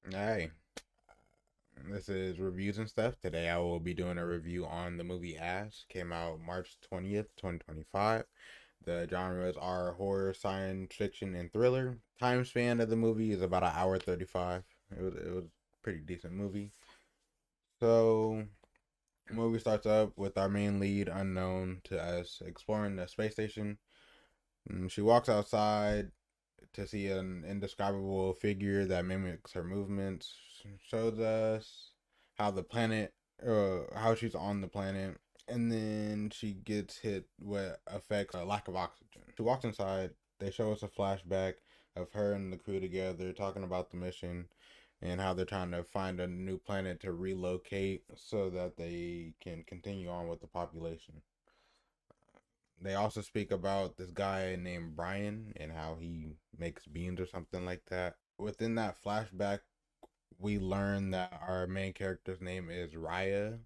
Hey, this is reviews and stuff. Today I will be doing a review on the movie Ash. Came out March 20th, 2025. The genres are horror, science fiction, and thriller. Time span of the movie is about an hour 35. It was a pretty decent movie. So the movie starts up with our main lead unknown to us exploring the space station. And she walks outside to see an indescribable figure that mimics her movements. Shows us how the planet, how she's on the planet, and then she gets hit with affects a lack of oxygen. She walks inside. They show us a flashback of her and the crew together talking about the mission and how they're trying to find a new planet to relocate so that they can continue on with the population. They also speak about this guy named Brian and how he makes beans or something like that. Within that flashback, we learn that our main character's name is Raya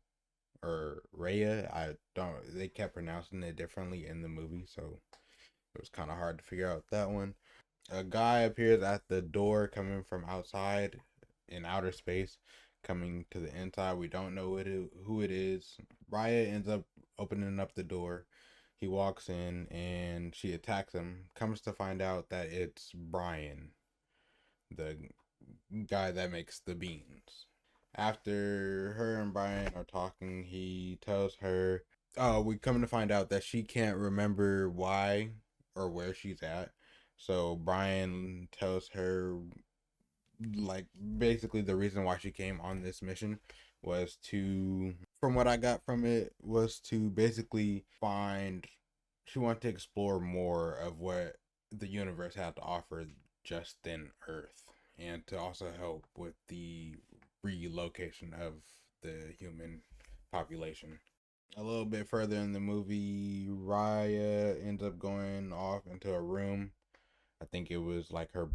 or Raya. I don't. They kept pronouncing it differently in the movie, so it was kind of hard to figure out that one. A guy appears at the door coming from outside in outer space, coming to the inside. We don't know who it is. Raya ends up opening up the door. He walks in and she attacks him. Comes to find out that it's Brian, the guy that makes the beans. After her and Brian are talking, he tells her, "Oh, we come to find out that she can't remember why or where she's at." So Brian tells her, like, basically the reason why she came on this mission was to, from what I got from it, was to basically find, she wanted to explore more of what the universe had to offer just in Earth, and to also help with the relocation of the human population. A little bit further in the movie, Raya ends up going off into a room. I think it was like her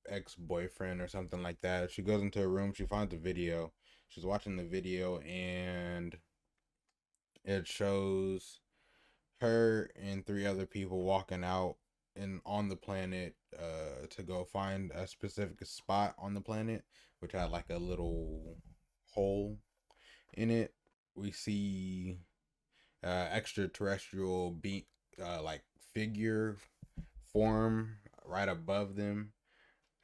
ex-boyfriend or something like that. She goes into a room, she finds a video. She's watching the video and it shows her and three other people walking out and on the planet to go find a specific spot on the planet which had like a little hole in it. We see extraterrestrial like figure form right above them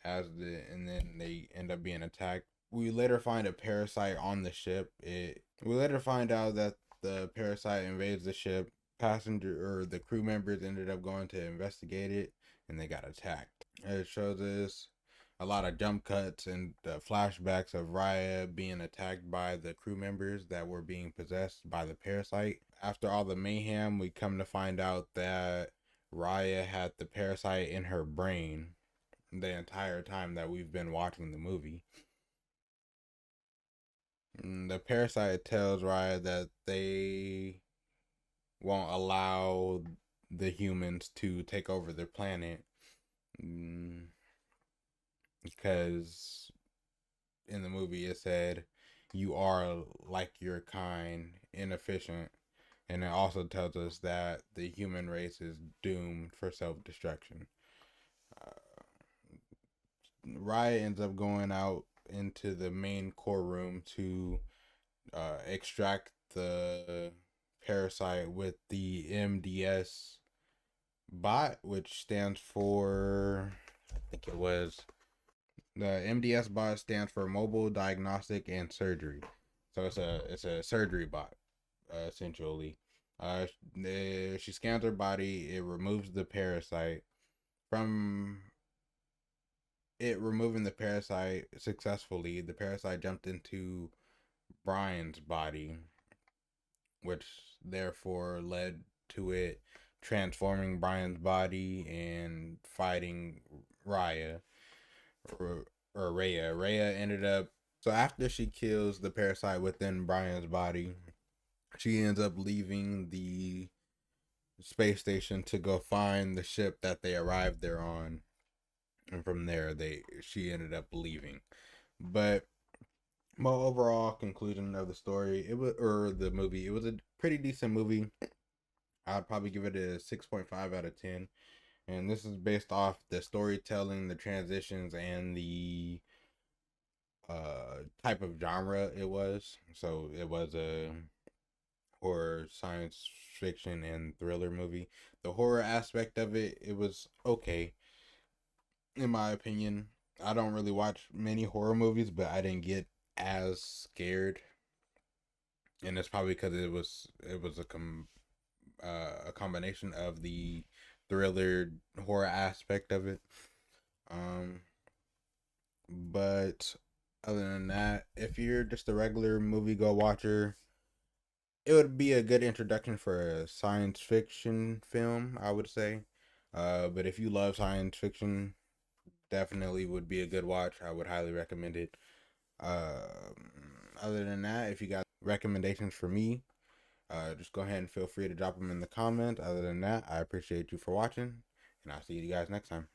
as the and then they end up being attacked. We later find a parasite on the ship. It we later find out that the parasite invades the ship. Passenger or the crew members ended up going to investigate it and they got attacked. It shows us a lot of jump cuts and flashbacks of Raya being attacked by the crew members that were being possessed by the parasite. After all the mayhem, we come to find out that Raya had the parasite in her brain the entire time that we've been watching the movie. The parasite tells Raya that they won't allow the humans to take over their planet mm, because in the movie it said you are like your kind, inefficient, and it also tells us that the human race is doomed for self-destruction. Uh, Raya ends up going out into the main core room to extract the parasite with the MDS bot, which stands for, I think it was, the MDS bot stands for Mobile Diagnostic and Surgery. So it's a surgery bot, essentially. Uh, she scans her body. It removes the parasite. From it removing the parasite successfully, the parasite jumped into Brian's body, which therefore led to it transforming Brian's body and fighting Raya or Rhea. Rhea ended up, so after she kills the parasite within Brian's body, she ends up leaving the space station to go find the ship that they arrived there on, and from there she ended up leaving. But my overall conclusion of the story, it was, or the movie, it was a pretty decent movie. I'd probably give it a 6.5 out of 10. And this is based off the storytelling, the transitions, and the type of genre it was. So it was a horror, science fiction, and thriller movie. The horror aspect of it, it was okay, in my opinion. I don't really watch many horror movies, but I didn't get as scared, and it's probably because it was a combination of the thriller horror aspect of it. Um, but other than that, if you're just a regular movie go watcher, it would be a good introduction for a science fiction film, I would say. But if you love science fiction, definitely would be a good watch. I would highly recommend it. Other than that, if you got recommendations for me, just go ahead and feel free to drop them in the comments. Other than that, I appreciate you for watching, and I'll see you guys next time.